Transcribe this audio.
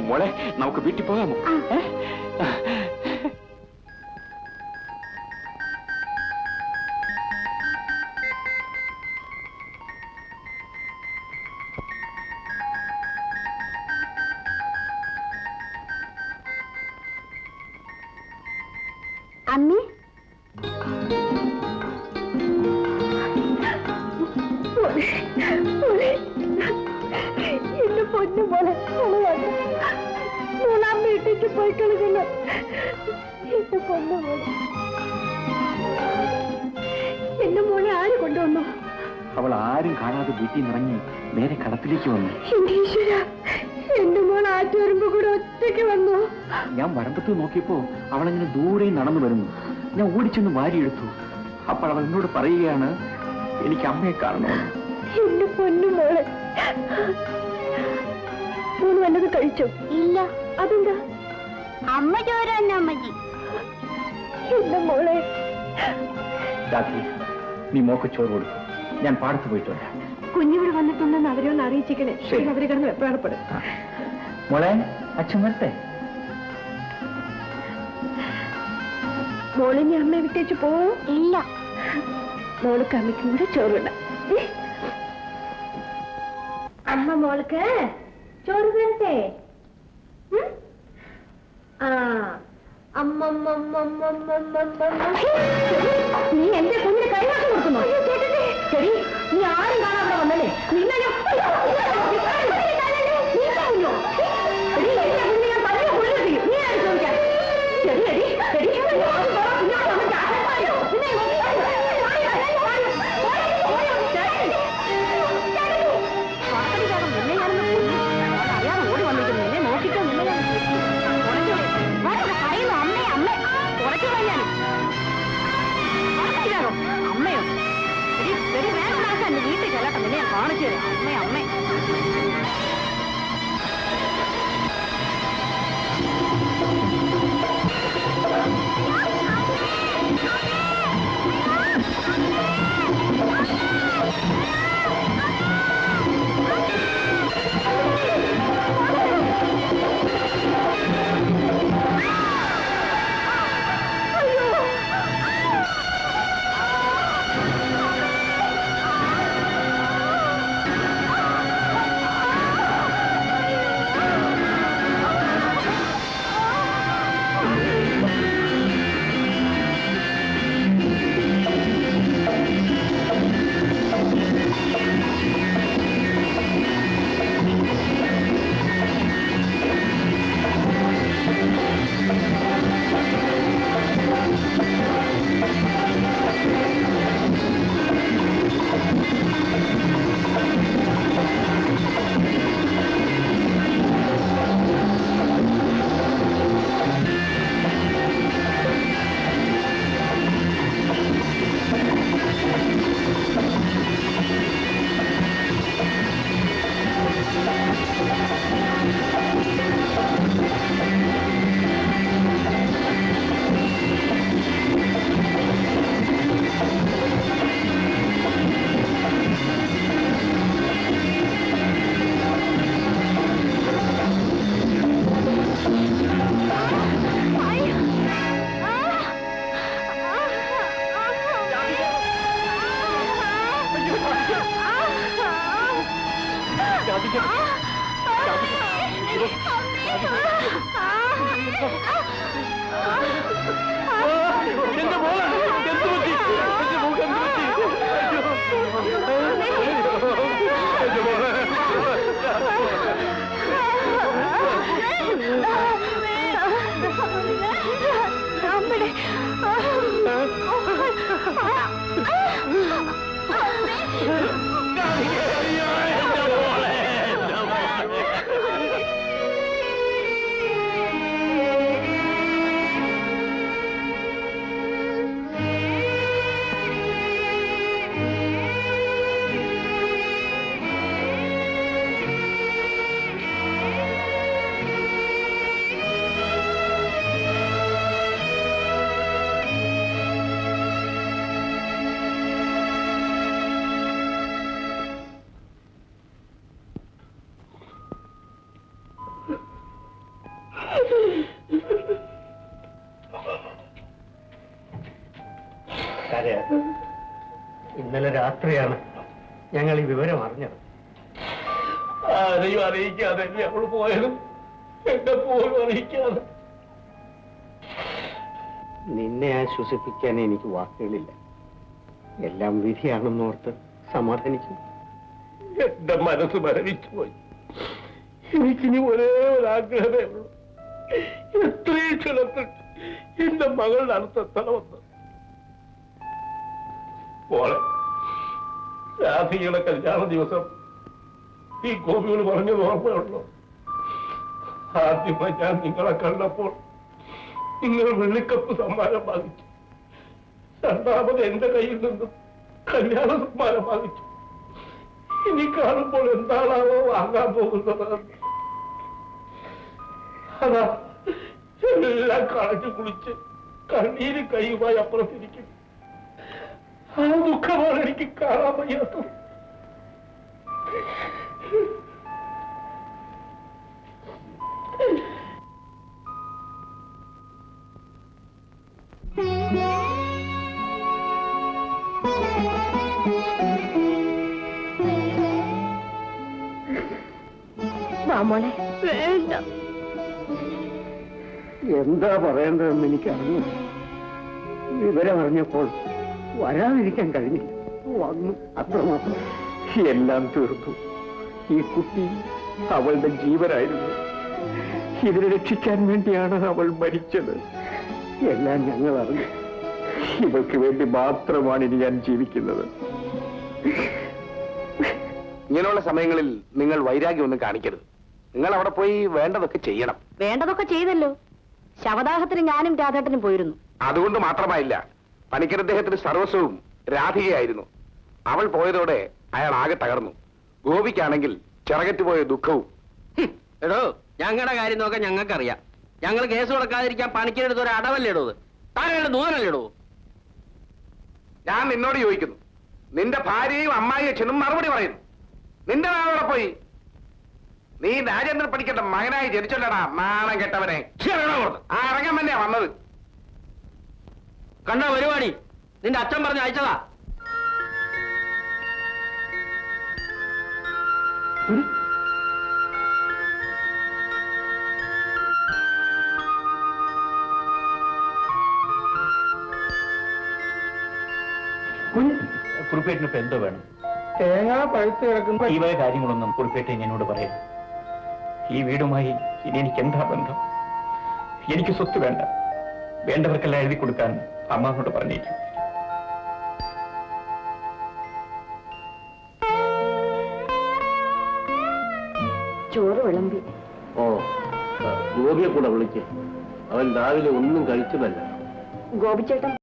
മോളെ നമുക്ക് വീട്ടിൽ പോകാമോ? അമ്മേ, എന്റെ പൊന്നു പോലെ മൂന്നാം വീട്ടിലേക്ക് പോയി കളിക്കുന്നു. എന്റെ പൊന്നു പോലെ എന്റെ മോളെ ആര് കൊണ്ടുവന്നു? അവൾ ആരും കാണാതെ വീട്ടിൽ നിറങ്ങി നേരെ കടത്തിലേക്ക് വന്നു. എന്റെ മോൾ ആറ്റു വരുമ്പോ കൂടെ ഒറ്റയ്ക്ക് വന്നു. ഞാൻ വരമ്പത്ത് നോക്കിയപ്പോ അവളങ്ങനെ ദൂരെ നടന്നു വരുന്നു. ഞാൻ ഓടിച്ചൊന്ന് വാരിയെടുത്തു. അപ്പോൾ അവൾ എന്നോട് പറയുകയാണ്, എനിക്ക് അമ്മയെ കാണണമെന്ന്. എന്റെ പൊന്നു മോളെ, മോള് വല്ലതും കഴിച്ചോ? ഇല്ല. അതെന്താ? അമ്മ ചോര തന്നെ അമ്മജി. എന്റെ മോളെ, രാത്രി നീ മോക്ക് ചോറ് കൊടുക്കും. ഞാൻ പാടത്ത് പോയിട്ട് വരാം. കുഞ്ഞിവിടെ വന്നിട്ടുണ്ടെന്ന് അവരെ ഒന്ന് അറിയിച്ചിക്കണേ. അവര് കിടന്ന് വെപ്രാളപ്പെടും. മോളെ, അച്ഛൻ വരട്ടെ. മോളിനെ അമ്മയെ വിട്ടേച്ച് പോവോ? ഇല്ല. മോൾക്ക് അമ്മയ്ക്കും കൂടെ ചോറുണ്ട. അമ്മ മോൾക്ക് ചോറ് തരട്ടെ? നീ എന്റെ കുഞ്ഞിന് കൈമാറ്റം കൊടുക്കുന്നു. ശരി, നീ ആരും കാണാൻ വന്നല്ലേ? നിന്നെ ഞാൻ അമ്മയോ വീട്ടിൽ ചെല്ലട്ടെ. നിന്നെ ഞാൻ കാണിച്ചു തരാം. അമ്മ ഇന്നലെ രാത്രിയാണ് ഞങ്ങൾ ഈ വിവരം അറിഞ്ഞത്. ആരെയും അറിയിക്കാതെ ഞങ്ങൾ പോയതും എന്നെ പോലും അറിയിക്കാതെ. നിന്നെ ആശ്വസിപ്പിക്കാൻ എനിക്ക് വാക്കുകളില്ല. എല്ലാം വിധിയാണെന്നോർത്ത് സമാധാനിക്കും. എന്റെ മനസ്സ് മരവിച്ചു പോയി. എനിക്കിനി ഒരേ ഒരാഗ്രഹമേ ഉള്ളൂ, എത്രയും ക്ഷണത്തിൽ എന്റെ മകളുടെ അടുത്തെത്തണമെന്ന്. മോളെ, രാധികയുടെ കല്യാണ ദിവസം ഈ ഗോപികൾ പറഞ്ഞത് ഓർമ്മയുള്ളൂ. ആദ്യമായി ഞാൻ നിങ്ങളെ കണ്ടപ്പോൾ നിങ്ങൾ വെള്ളിക്കപ്പ് സമ്മാനം വാങ്ങിച്ചു. രണ്ടാമത് എന്റെ കയ്യിൽ നിന്നും കല്യാണ സമ്മാനം വാങ്ങിച്ചു. ഇനി കാണുമ്പോൾ എന്താണാവോ വാങ്ങാൻ പോകുന്നത്. അതാ എല്ലാം കളഞ്ഞു കുളിച്ച് കണ്ണീര് കൈയുമായി അപ്പുറത്തിരിക്കും. ആ ദുഃഖമാണ് എനിക്ക് കാണാൻ വയ്യാത്തത്. മോളെ വേണ്ട. എന്താ പറയേണ്ടതെന്ന് എനിക്കറിഞ്ഞു. വിവരം അറിഞ്ഞപ്പോൾ വരാതിരിക്കാൻ കഴിഞ്ഞില്ല. വന്നു, അത്രമാത്രം. എല്ലാം തീർത്തു. ഈ കുട്ടി അവളുടെ ജീവനായിരുന്നു. ഇതിനെ രക്ഷിക്കാൻ വേണ്ടിയാണ് അവൾ മരിച്ചത്. എല്ലാം ഞങ്ങൾ അറിഞ്ഞു. ഇവൾക്ക് വേണ്ടി മാത്രമാണ് ഇനി ഞാൻ ജീവിക്കുന്നത്. ഇങ്ങനെയുള്ള സമയങ്ങളിൽ നിങ്ങൾ വൈരാഗ്യമൊന്നും കാണിക്കരുത്. നിങ്ങൾ അവിടെ പോയി വേണ്ടതൊക്കെ ചെയ്യണം. വേണ്ടതൊക്കെ ചെയ്തല്ലോ. ശവദാഹത്തിന് ഞാനും രാധേട്ടനും പോയിരുന്നു. അതുകൊണ്ട് മാത്രമായില്ല, പണിക്കർ അദ്ദേഹത്തിന് സർവസ്വവും രാധികയായിരുന്നു. അവൾ പോയതോടെ അയാൾ ആകെ തകർന്നു. ഗോപിക്കാണെങ്കിൽ ചിറകറ്റുപോയ ദുഃഖവും. എടോ, ഞങ്ങളുടെ കാര്യം നോക്കാൻ ഞങ്ങൾക്കറിയാം. ഞങ്ങൾ കേസ് കൊടുക്കാതിരിക്കാൻ പണിക്കരെടുത്ത് ഒരു അടവല്ലേ ഇടോ? താങ്കളുടെ ദൂരല്ലേ ഇടോ? ഞാൻ നിന്നോട് ചോദിക്കുന്നു, നിന്റെ ഭാര്യയും അമ്മായി അച്ഛനും മറുപടി പറയുന്നു. നിന്റെ നാളെ പോയി. നീ രാജേന്ദ്രൻ പണിക്കരുടെ മകനായി ജനിച്ചല്ലടാ നാണം കെട്ടവനെ. ആ ഇറങ്ങാൻ തന്നെയാ വന്നത്. കണ്ട പരിപാടി നിന്റെ അച്ഛൻ പറഞ്ഞ് അയച്ചതാ. കുറിപ്പേട്ടിന് ഇപ്പൊ എന്തോ വേണം? തേങ്ങ പഴുത്ത് കിടക്കുന്ന ഈ വക കാര്യങ്ങളൊന്നും കുറിപ്പേട്ടൻ എന്നോട് പറയാം. ഈ വീടുമായി ഇനി എനിക്ക് എന്താ ബന്ധം? എനിക്ക് സ്വത്ത് വേണ്ട. വേണ്ടവർക്കെല്ലാം എഴുതി കൊടുക്കാൻ അമ്മാവനോട് പറഞ്ഞേക്കും. ചോറ് വിളമ്പി. ഗോപിയെ കൂടെ വിളിക്ക്. അവൻ രാവിലെ ഒന്നും കഴിച്ചതല്ല. ഗോപിച്ചേട്ടൻ